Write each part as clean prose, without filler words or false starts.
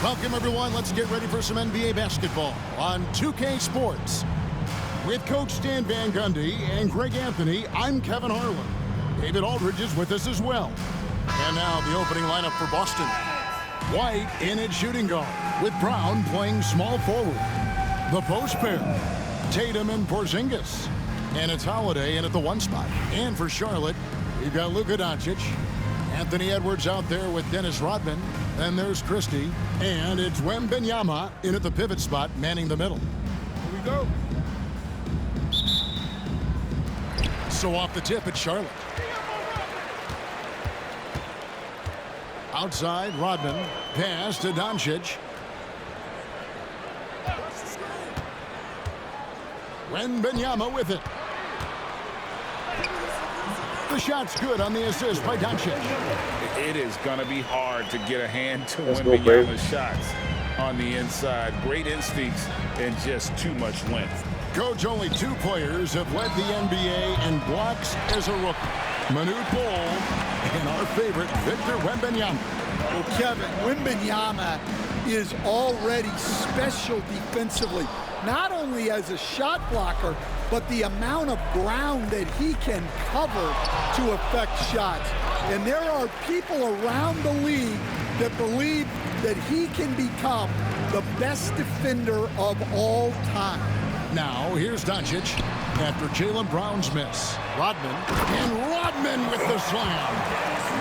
Welcome, everyone. Let's get ready for some NBA basketball on 2K Sports. With Coach Stan Van Gundy and Greg Anthony, I'm Kevin Harlan. David Aldridge is with us as well. And now the opening lineup for Boston. White in at shooting guard, with Brown playing small forward. The post pair, Tatum and Porzingis. And it's Holiday in at the 1 spot. And for Charlotte, we've got Luka Doncic. Anthony Edwards out there with Dennis Rodman. Then there's Christie. And it's Wembanyama in at the pivot spot, manning the middle. Here we go. So off the tip, it's Charlotte. Outside, Rodman. Pass to Doncic. Wembanyama with it. The shot's good on the assist by Doncic. It is going to be hard to get a hand to Wembanyama's shots on the inside. Great instincts and just too much length. Coach, only 2 players have led the NBA in blocks as a rookie. Manute Bol and our favorite, Victor Wembanyama. Well, Kevin, Wembanyama is already special defensively, not only as a shot blocker, but the amount of ground that he can cover to affect shots. And there are people around the league that believe that he can become the best defender of all time. Now, here's Doncic after Jaylen Brown's miss. Rodman, and Rodman with the slam.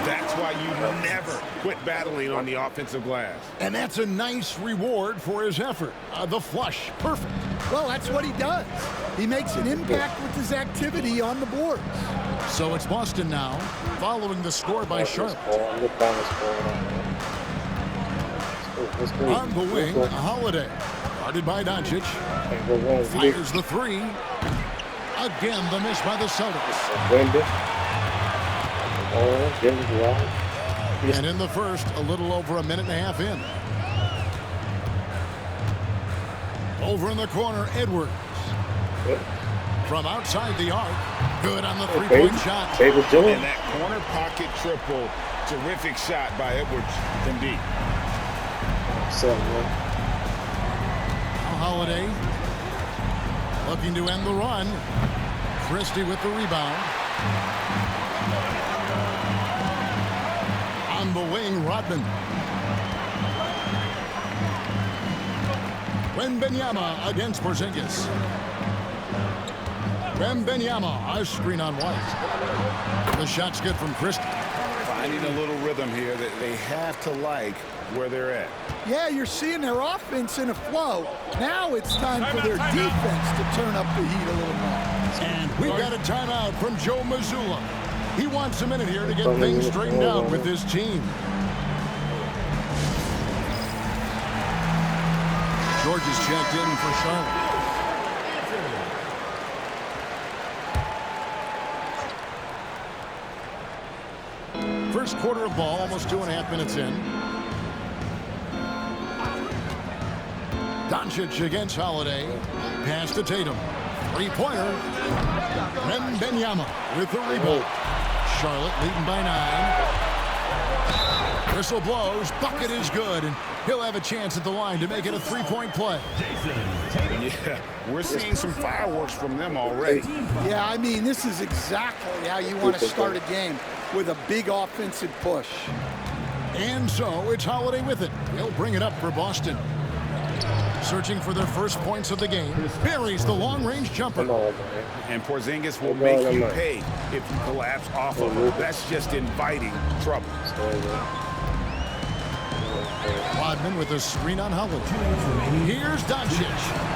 That's why you never quit battling on the offensive glass. And that's a nice reward for his effort. The flush, perfect. Well, that's what he does. He makes an impact with his activity on the board. So it's Boston now, following the score by Charlotte. On the wing, Holiday. Guarded by Doncic. Fires the 3. Again, the miss by the Celtics. And in the first, a little over a minute and a half in. Over in the corner, Edwards. From outside the arc. Good on the 3-point shot. And that corner pocket triple. Terrific shot by Edwards from deep. Holiday looking to end the run. Christie with the rebound. On the wing, Rodman. Wembanyama against Porzingis. Wembanyama, a screen on White. The shot's good from Christie. Finding a little rhythm here that they have to like where they're at. Yeah, you're seeing their offense in a flow. Now it's time for their defense to turn up the heat a little more. And we've got a timeout from Joe Mazzulla. He wants a minute here to get things straightened out with his team. George is checked in for Charlotte. First quarter of ball, almost 2.5 minutes in. Doncic against Holiday. Pass to Tatum. 3-pointer. Wembanyama with the rebound. Charlotte leading by 9. Whistle blows. Bucket is good. And he'll have a chance at the line to make it a 3-point play. Yeah, we're seeing some fireworks from them already. Yeah, I mean, this is exactly how you want to start a game, with a big offensive push. And so it's Holiday with it. He'll bring it up for Boston. Searching for their first points of the game. Buries the long-range jumper. And Porzingis will make you pay if you collapse off of him. That's just inviting trouble. Rodman with a screen on Holiday. Here's Doncic,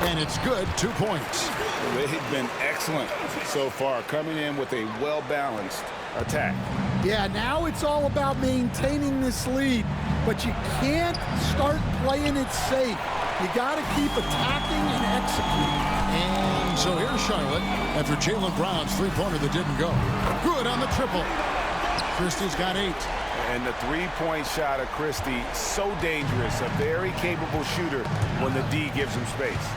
and it's good. 2 points. They've been excellent so far, coming in with a well-balanced attack. Yeah, now it's all about maintaining this lead, but you can't start playing it safe. You got to keep attacking and executing. And so here's Charlotte after Jaylen Brown's 3-pointer that didn't go. Good on the triple. Christie's got 8. And the 3-point shot of Christie, so dangerous. A very capable shooter when the D gives him space.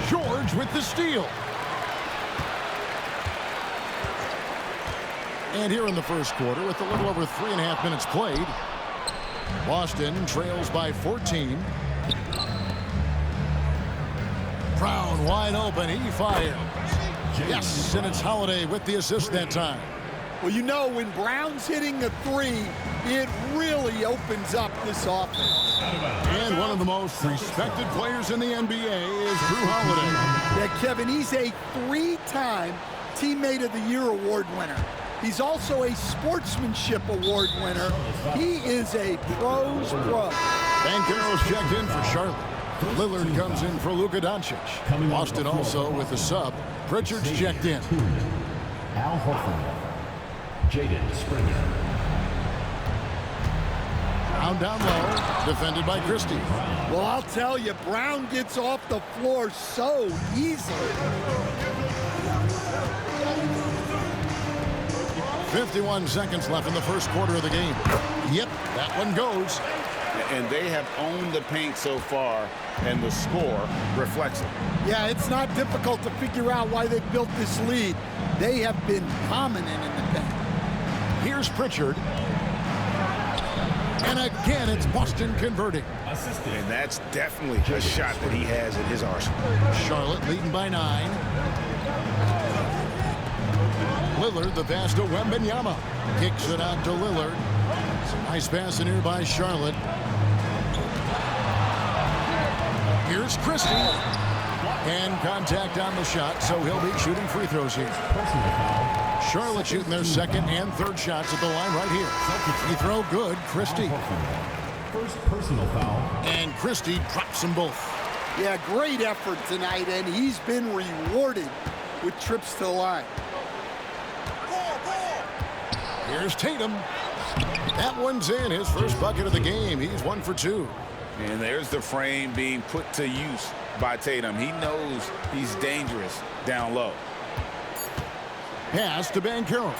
George with the steal. And here in the first quarter, with a little over 3.5 minutes played, Boston trails by 14. Brown wide open. He fires. Yes, and it's Holiday with the assist that time. Well, you know, when Brown's hitting a three, it really opens up this offense. And one of the most respected players in the NBA is Jrue Holiday. Yeah, Kevin, he's a 3-time Teammate of the Year award winner. He's also a Sportsmanship Award winner. He is a pro's pro. Banchero's checked in for Charlotte. Lillard comes in for Luka Doncic. Boston also with the sub. Pritchard's checked in. Al Horford. Jaden Springer. Brown down low, defended by Christie. Well, I'll tell you, Brown gets off the floor so easily. 51 seconds left in the first quarter of the game. Yep, that one goes. And they have owned the paint so far, and the score reflects it. Yeah, it's not difficult to figure out why they built this lead. They have been dominant in the paint. Here's Pritchard. And again, it's Boston converting. And that's definitely a shot that he has in his arsenal. Charlotte leading by 9. Lillard, the pass to Wembanyama. Kicks it out to Lillard. Nice pass in here by Charlotte. Here's Christie. And contact on the shot, so he'll be shooting free throws here. Charlotte shooting their second and third shots at the line right here. Free throw good, Christie. First personal foul. And Christie drops them both. Yeah, great effort tonight, and he's been rewarded with trips to the line. Here's Tatum. That one's in, his first bucket of the game. He's 1 for 2. And there's the frame being put to use by Tatum. He knows he's dangerous down low. Pass to Banchero.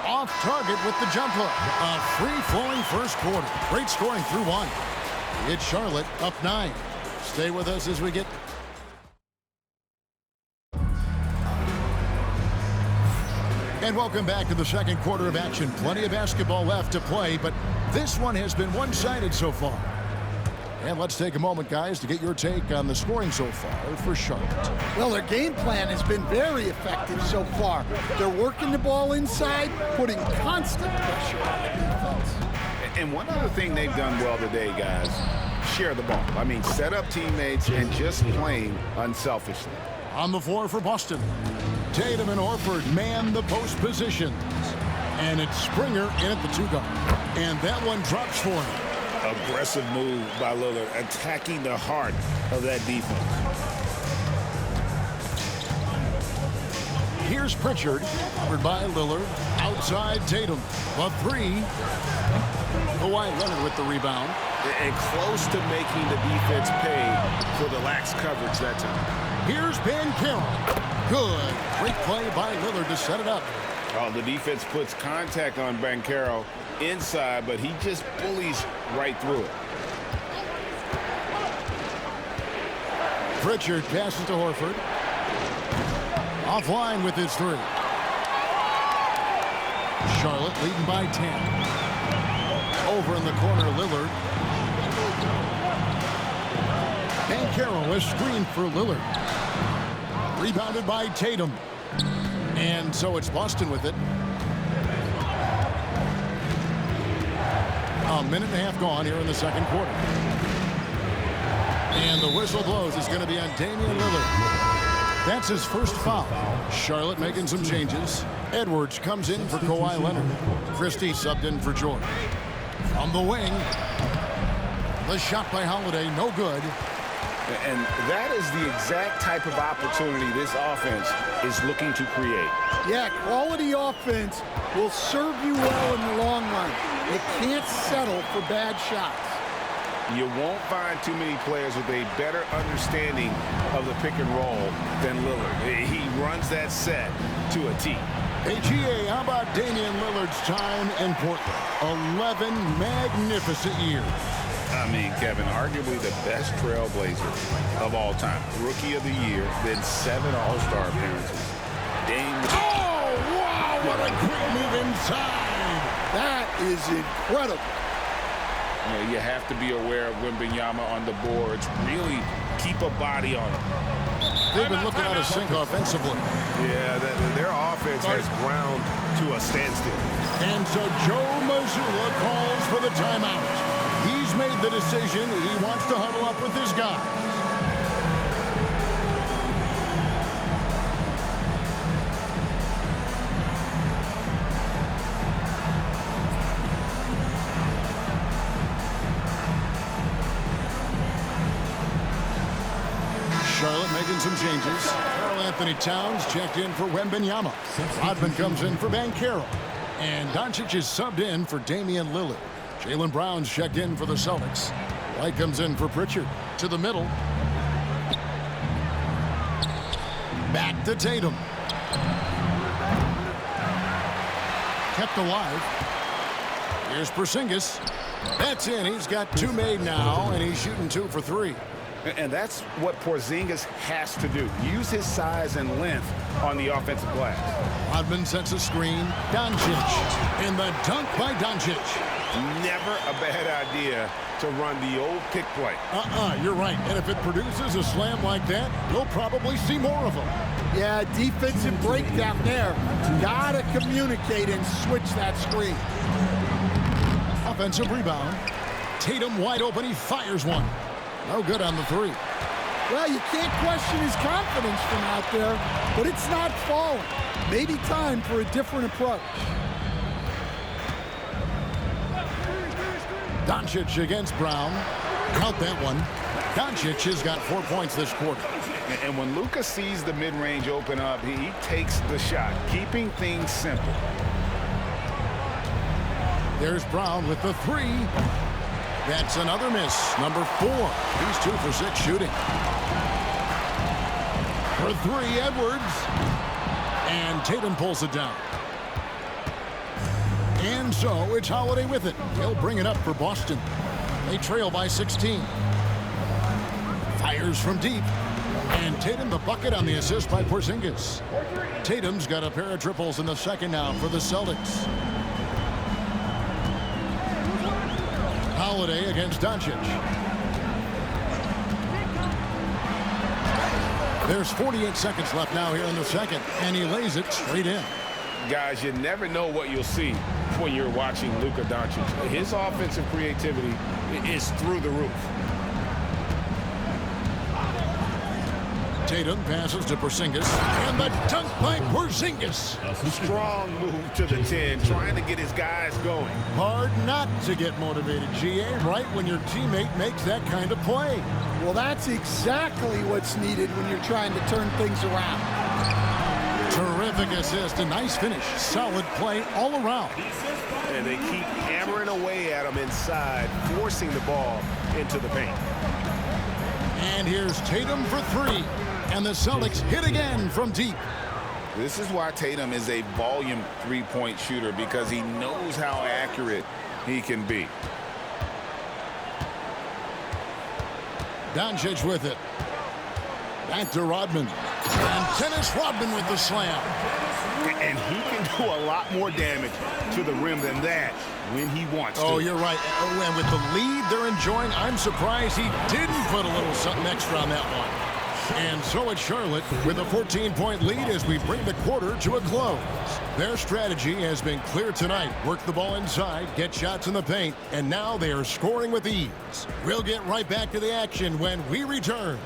Off target with the jump hook. A free-flowing first quarter. Great scoring through 1. It's Charlotte up 9. Stay with us as we get... And welcome back to the second quarter of action. Plenty of basketball left to play, but this one has been one-sided so far. And let's take a moment, guys, to get your take on the scoring so far for Charlotte. Well, their game plan has been very effective so far. They're working the ball inside, putting constant pressure on the defense. And one other thing they've done well today, guys, share the ball. I mean, set up teammates and just playing unselfishly. On the floor for Boston, Tatum and Horford man the post positions. And it's Springer in at the 2-guard. And that one drops for him. Aggressive move by Lillard, attacking the heart of that defense. Here's Pritchard, covered by Lillard. Outside Tatum. A 3. Kawhi Leonard with the rebound. And close to making the defense pay for the lax coverage that time. Here's Banchero. Good. Great play by Lillard to set it up. Oh, the defense puts contact on Banchero inside, but he just bullies right through it. Pritchard passes to Horford. Offline with his 3. Charlotte leading by 10. Over in the corner, Lillard. Banchero, a screen for Lillard. Rebounded by Tatum. And so it's Boston with it. A minute and a half gone here in the second quarter. And the whistle blows. It's going to be on Damian Lillard. That's his first foul. Charlotte making some changes. Edwards comes in for Kawhi Leonard. Christie subbed in for George. From the wing. The shot by Holiday, no good. And that is the exact type of opportunity this offense is looking to create. Yeah, quality offense will serve you well in the long run. It can't settle for bad shots. You won't find too many players with a better understanding of the pick and roll than Lillard. He runs that set to a T. Hey, GA, how about Damian Lillard's time in Portland? 11 magnificent years. I mean, Kevin, arguably the best trailblazer of all time. Rookie of the year, then 7 All-Star appearances. Dame. Oh, wow, what a side. That is incredible. You have to be aware of Wembanyama on the boards. Really keep a body on him. They've been looking out of sync offensively. Yeah, their offense has ground to a standstill. And so Joe Mazzulla calls for the timeout. He's made the decision. He wants to huddle up with his guys. Charlotte making some changes. Karl-Anthony Towns checked in for Wembanyama. Rodman comes in for Banchero. And Doncic is subbed in for Damian Lillard. Jaylen Brown's checked in for the Celtics. White comes in for Pritchard. To the middle. Back to Tatum. Kept alive. Here's Porzingis. That's in. He's got 2 made now, and he's shooting 2 for 3. And that's what Porzingis has to do. Use his size and length on the offensive glass. Rodman sets a screen. Doncic. And the dunk by Doncic. Never a bad idea to run the old pick play. You're right. And if it produces a slam like that, you'll probably see more of them. Yeah, defensive breakdown there. Gotta communicate and switch that screen. Offensive rebound. Tatum wide open. He fires one. No good on the 3. Well, you can't question his confidence from out there, but it's not falling. Maybe time for a different approach. Doncic against Brown. Count that one. Doncic has got 4 points this quarter. And when Luka sees the mid-range open up, he takes the shot, keeping things simple. There's Brown with the 3. That's another miss. Number 4. He's 2 for 6 shooting. For 3, Edwards. And Tatum pulls it down. And so it's Holiday with it. He'll bring it up for Boston. They trail by 16. Fires from deep. And Tatum the bucket on the assist by Porzingis. Tatum's got a pair of triples in the second now for the Celtics. Holiday against Doncic. There's 48 seconds left now here in the second, and he lays it straight in. Guys, you never know what you'll see when you're watching Luka Doncic. His offensive creativity is through the roof. Tatum passes to Porzingis, and the dunk by Porzingis. Strong move to the 10, trying to get his guys going. Hard not to get motivated, GA, right when your teammate makes that kind of play. Well, that's exactly what's needed when you're trying to turn things around. Terrific assist, a nice finish. Solid play all around. And they keep hammering away at him inside, forcing the ball into the paint. And here's Tatum for 3. And the Celtics hit again from deep. This is why Tatum is a volume three-point shooter, because he knows how accurate he can be. Doncic with it. Back to Rodman. And Dennis Rodman with the slam. And he can do a lot more damage to the rim than that when he wants to. Oh, you're right. And with the lead they're enjoying, I'm surprised he didn't put a little something extra on that one. And so it's Charlotte with a 14-point lead as we bring the quarter to a close. Their strategy has been clear tonight. Work the ball inside, get shots in the paint, and now they are scoring with ease. We'll get right back to the action when we return.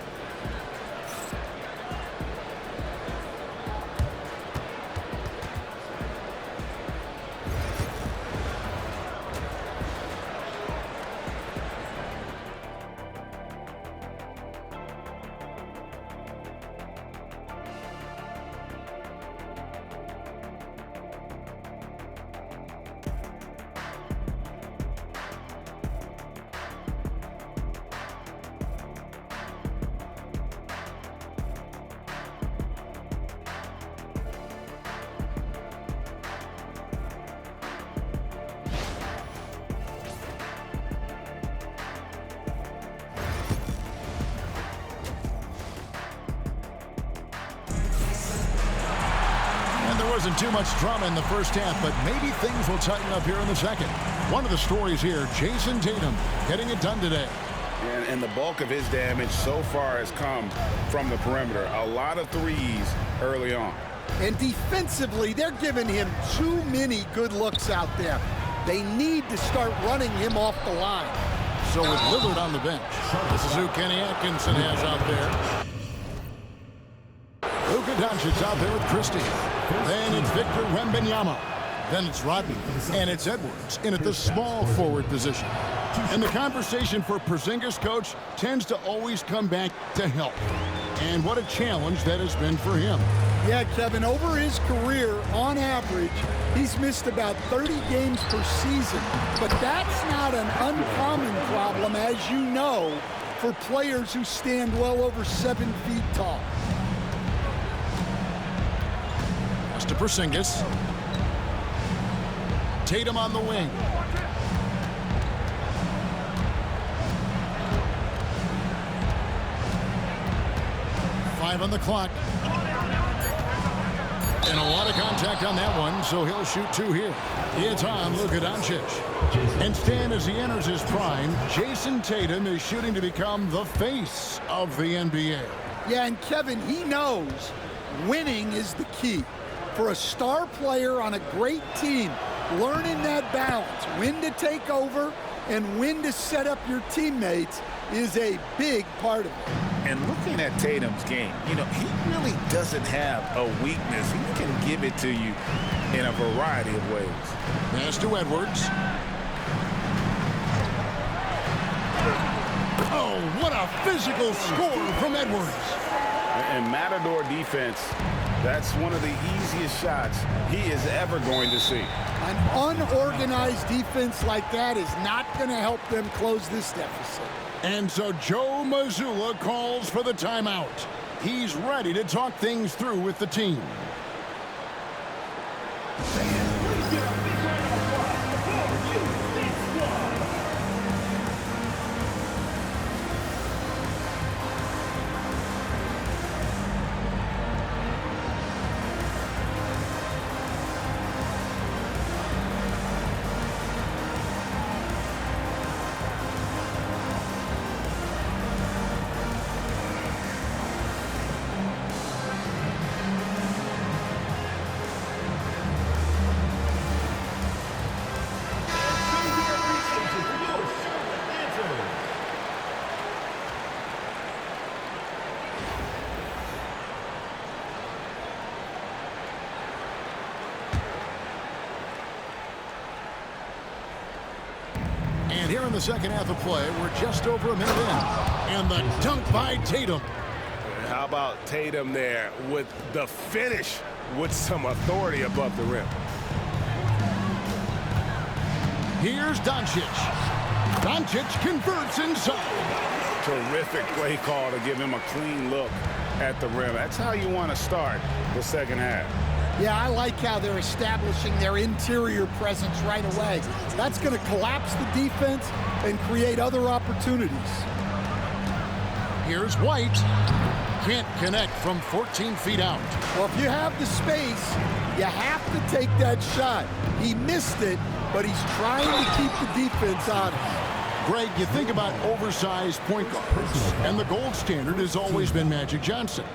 wasn't too much drama in the first half, but maybe things will tighten up here in the second. One of the stories here, Jason Tatum getting it done today. And the bulk of his damage so far has come from the perimeter. A lot of threes early on. And defensively, they're giving him too many good looks out there. They need to start running him off the line. So with Lillard on the bench, this is who Kenny Atkinson has out there. Luka Doncic out there with Christie. Then it's Victor Wembanyama. Then it's Rodney. And it's Edwards in at the small forward position. And the conversation for Porzingis, coach, tends to always come back to help. And what a challenge that has been for him. Yeah, Kevin, over his career, on average, he's missed about 30 games per season. But that's not an uncommon problem, as you know, for players who stand well over 7 feet tall. Pass to Porzingis. Tatum on the wing. Five on the clock. And a lot of contact on that one, so he'll shoot 2 here. It's on Luka Doncic. And Stan, as he enters his prime, Jason Tatum is shooting to become the face of the NBA. Yeah, and Kevin, he knows winning is the key. For a star player on a great team, learning that balance, when to take over and when to set up your teammates, is a big part of it. And looking at Tatum's game, you know, he really doesn't have a weakness. He can give it to you in a variety of ways. Pass to Edwards. Oh, what a physical score from Edwards. And Matador defense, that's one of the easiest shots he is ever going to see. An unorganized defense like that is not going to help them close this deficit. And so Joe Mazzulla calls for the timeout. He's ready to talk things through with the team. And here in the second half of play, we're just over a minute in. And the dunk by Tatum. How about Tatum there with the finish with some authority above the rim? Here's Doncic. Doncic converts inside. Terrific play call to give him a clean look at the rim. That's how you want to start the second half. Yeah, I like how they're establishing their interior presence right away. That's going to collapse the defense and create other opportunities. Here's White. Can't connect from 14 feet out. Well, if you have the space, you have to take that shot. He missed it, but he's trying to keep the defense honest. Greg, you think about oversized point guards, and the gold standard has always been Magic Johnson.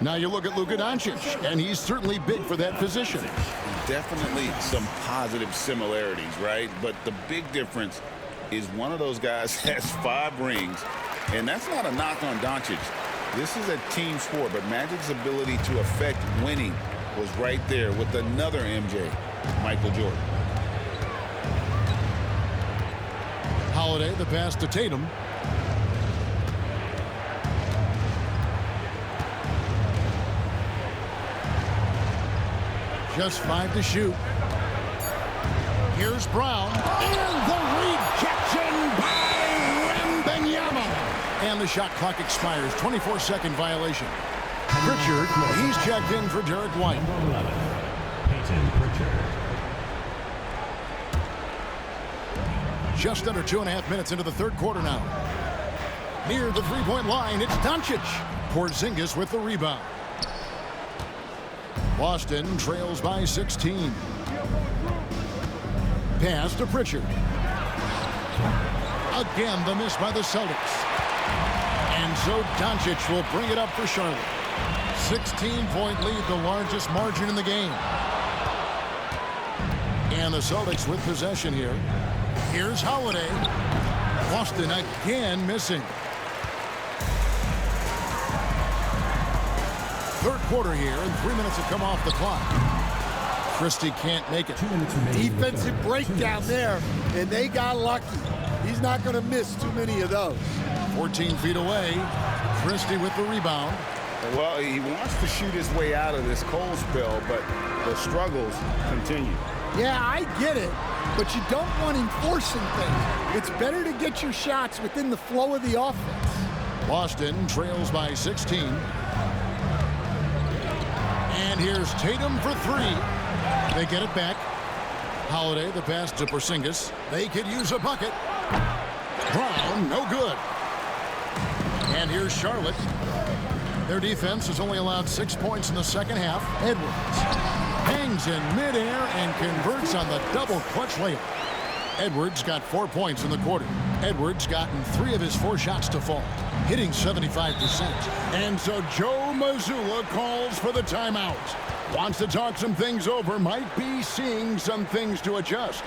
Now you look at Luka Doncic, and he's certainly big for that position. Definitely some positive similarities, right? But the big difference is one of those guys has 5 rings, and that's not a knock on Doncic. This is a team sport, but Magic's ability to affect winning was right there with another MJ, Michael Jordan. Holiday, the pass to Tatum. Just 5 to shoot. Here's Brown. And the rejection by Wembanyama. And the shot clock expires. 24-second violation. Pritchard, he's checked in for Derek White. Number 11, Peyton Pritchard. Just under 2.5 minutes into the third quarter now. Near the three-point line, it's Doncic. Porzingis with the rebound. Boston trails by 16. Pass to Pritchard. Again, the miss by the Celtics. And so Doncic will bring it up for Charlotte. 16-point lead, the largest margin in the game. And the Celtics with possession here. Here's Holiday. Boston again missing. Third quarter here, and 3 minutes have come off the clock. Christie can't make it. Defensive breakdown there, and they got lucky. He's not going to miss too many of those. 14 feet away. Christie with the rebound. Well, he wants to shoot his way out of this cold spell, but the struggles continue. Yeah, I get it, but you don't want him forcing things. It's better to get your shots within the flow of the offense. Boston trails by 16. And here's Tatum for three. They get it back. Holiday, the pass to Porzingis. They could use a bucket. Brown, no good. And here's Charlotte. Their defense has only allowed 6 points in the second half. Edwards hangs in midair and converts on the double clutch layup. Edwards got 4 points in the quarter. Edwards gotten 3 of his 4 shots to fall, hitting 75%. And so Joe Mazzulla calls for the timeout. Wants to talk some things over, might be seeing some things to adjust.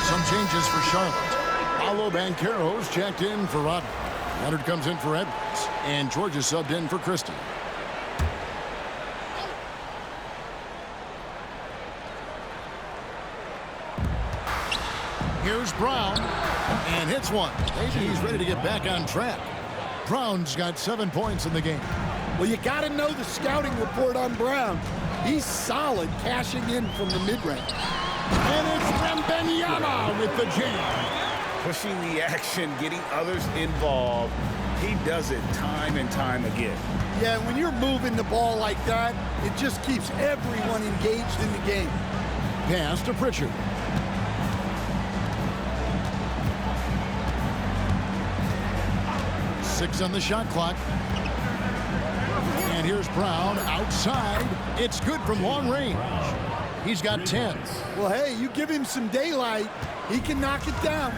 Some changes for Charlotte. Paolo Banchero's checked in for Rodman. Leonard comes in for Edwards. And George is subbed in for Christie. Here's Brown. And hits one. Maybe he's ready to get back on track. Brown's got 7 points in the game. Well, you got to know the scouting report on Brown. He's solid cashing in from the mid-range. And it's Wembanyama with the jam. Pushing the action, getting others involved. He does it time and time again. Yeah, when you're moving the ball like that, it just keeps everyone engaged in the game. Pass to Pritchard. Six on the shot clock. And here's Brown outside. It's good from long range. He's got 10. Well, hey, you give him some daylight, he can knock it down.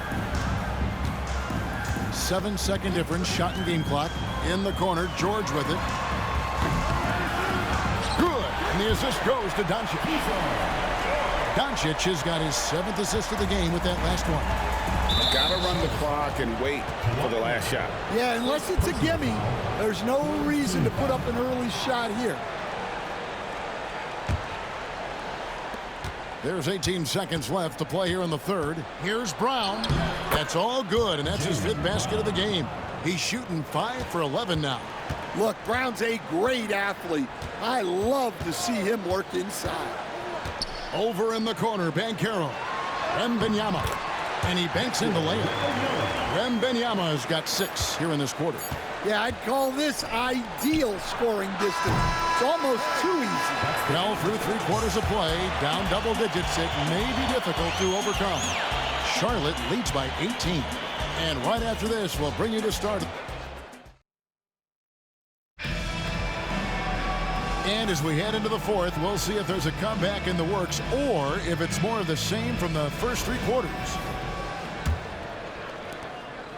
7-second difference, shot and game clock. In the corner, George with it. Good. And the assist goes to Doncic. Doncic has got his 7th assist of the game with that last one. Gotta run the clock and wait for the last shot. Yeah, unless it's a gimme, there's no reason to put up an early shot here. There's 18 seconds left to play here in the third. Here's Brown. That's all good, and that's his 5th basket of the game. He's shooting 5 for 11 now. Look, Brown's a great athlete. I love to see him work inside. Over in the corner, Banchero. Wembanyama. And he banks in the layup. Wembanyama has got 6 here in this quarter. Yeah, I'd call this ideal scoring distance. It's almost too easy. Well, through 3 quarters of play, down double digits, it may be difficult to overcome. Charlotte leads by 18. And right after this, we'll bring you the start. And as we head into the fourth, we'll see if there's a comeback in the works or if it's more of the same from the first 3 quarters.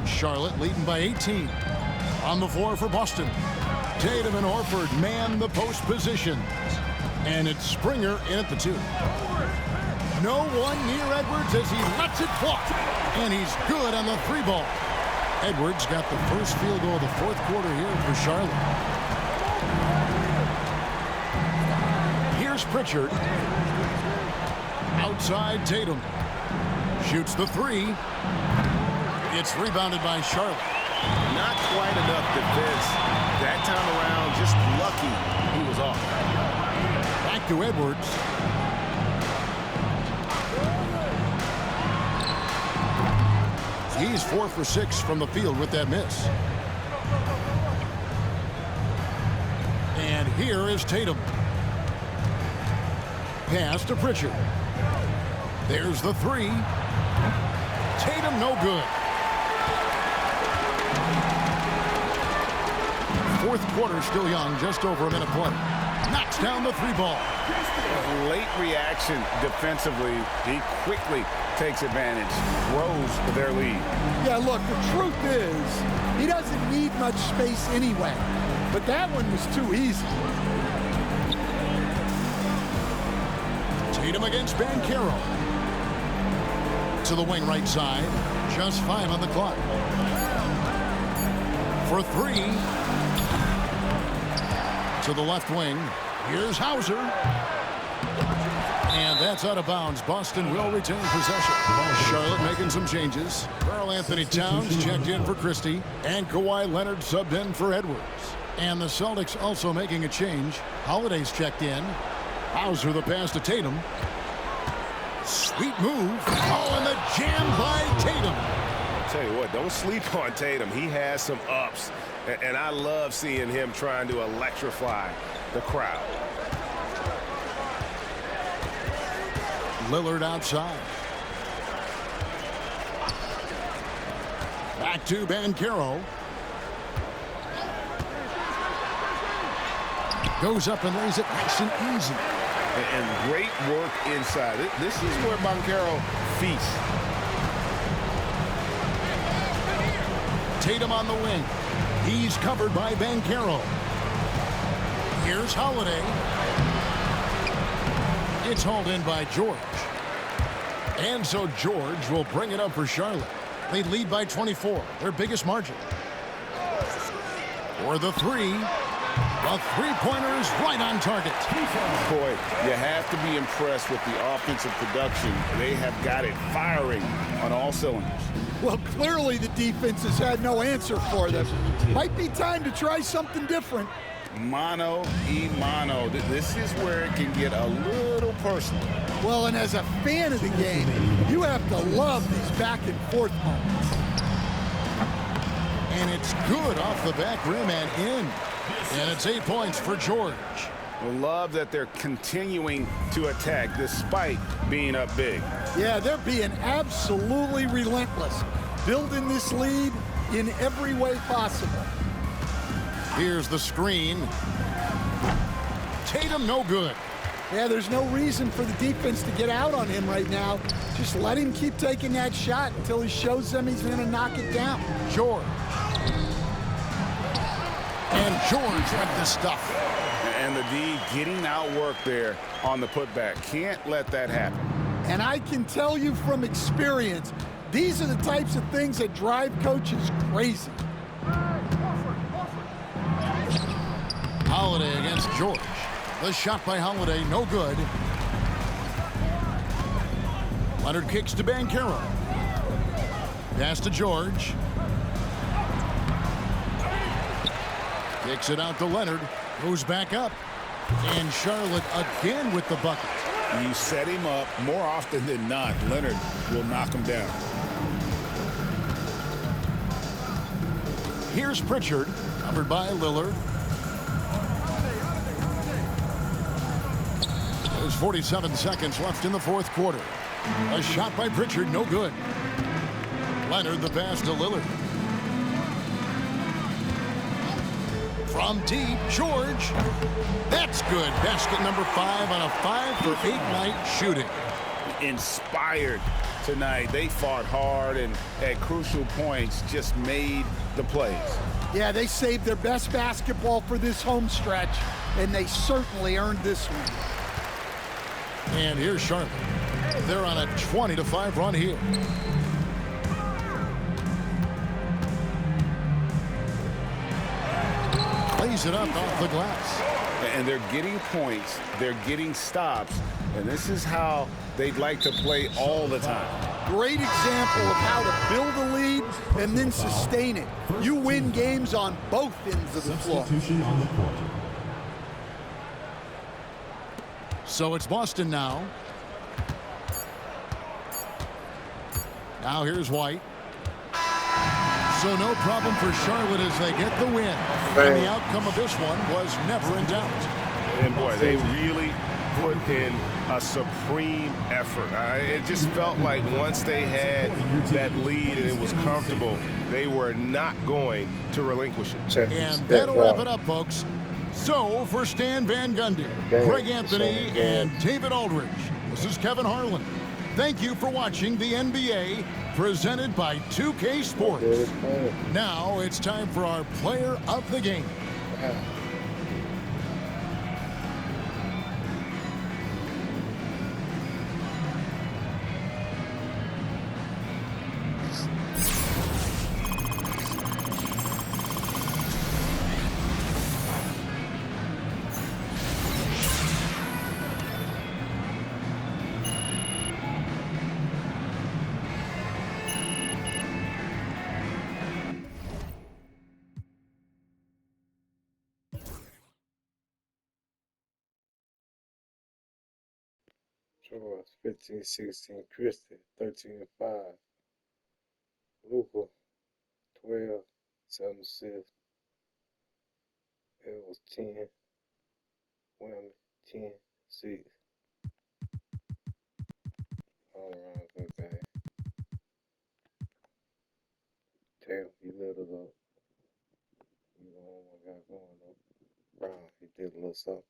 Charlotte leading by 18. On the floor for Boston. Tatum and Horford man the post position. And it's Springer in at the 2. No one near Edwards as he lets it fly. And he's good on the 3 ball. Edwards got the first field goal of the 4th quarter here for Charlotte. Here's Pritchard. Outside Tatum. Shoots the 3. It's rebounded by Charlotte. Not quite enough defense. That time around, just lucky he was off. Back to Edwards. He's 4 for 6 from the field with that miss. Here is Tatum. Pass to Pritchard. There's the three. Tatum no good. Fourth quarter still young, just over a minute play. Knocks down the three ball. Late reaction defensively. He quickly takes advantage, grows their lead. Yeah, look, the truth is, he doesn't need much space anyway. But that one was too easy. Tatum against Banchero. To the wing right side. Just 5 on the clock. For 3. To the left wing. Here's Hauser. And that's out of bounds. Boston will retain possession. Charlotte making some changes. Karl-Anthony Towns checked in for Christie. And Kawhi Leonard subbed in for Edwards. And the Celtics also making a change. Holiday's checked in. Hauser the pass to Tatum. Sweet move. Oh, and the jam by Tatum. I'll tell you what, don't sleep on Tatum. He has some ups. And I love seeing him trying to electrify the crowd. Lillard outside. Back to Banchero. Goes up and lays it nice and easy. And great work inside. This is where Banchero feasts. Tatum on the wing. He's covered by Banchero. Here's Holiday. It's hauled in by George. And so George will bring it up for Charlotte. They lead by 24, their biggest margin. For the three. The three-pointers right on target. Boy, you have to be impressed with the offensive production. They have got it firing on all cylinders. Well, clearly the defense has had no answer for them. Might be time to try something different. Mano y mano. This is where it can get a little personal. Well, and as a fan of the game, you have to love these back-and-forth moments. And it's good off the back rim and in. And it's 8 points for George. I love that they're continuing to attack despite being up big. Yeah, they're being absolutely relentless, building this lead in every way possible. Here's the screen. Tatum no good. Yeah, there's no reason for the defense to get out on him right now. Just let him keep taking that shot until he shows them he's going to knock it down. George. And George with the stuff. And the D getting outworked there on the putback. Can't let that happen. And I can tell you from experience, these are the types of things that drive coaches crazy. Holiday against George. The shot by Holiday, no good. Leonard kicks to Banchero. Pass to George. Kicks it out to Leonard. Goes back up. And Charlotte again with the bucket. You set him up, more often than not, Leonard will knock him down. Here's Pritchard, covered by Lillard. There's 47 seconds left in the fourth quarter. A shot by Pritchard, no good. Leonard the pass to Lillard. From deep, George. That's good. Basket number 5 on a 5-for-8 night shooting. Inspired tonight. They fought hard and at crucial points just made the plays. Yeah, they saved their best basketball for this home stretch, and they certainly earned this one. And here's Charlotte. They're on a 20-5 run here. Plays it up off the glass. And they're getting points, they're getting stops, and this is how they'd like to play all the time. Great example of how to build a lead and then sustain it. You win games on both ends of the floor. Substitution on the court. So it's Boston now. Now here's White. So no problem for Charlotte as they get the win. And the outcome of this one was never in doubt. And boy, they really put in a supreme effort. It just felt like once they had that lead and it was comfortable, they were not going to relinquish it. And that'll wrap it up, folks. So for Stan Van Gundy, Greg Anthony, and David Aldridge, this is Kevin Harlan. Thank you for watching the NBA presented by 2K Sports. Now it's time for our player of the game. George, 15-16, Christie, 13-5, Luka, 12, 7 assists, it was 10, Whammy, 10, 6, all around good game. Tatum, he lit it up. You know what I got going on. Brown, he did a little something.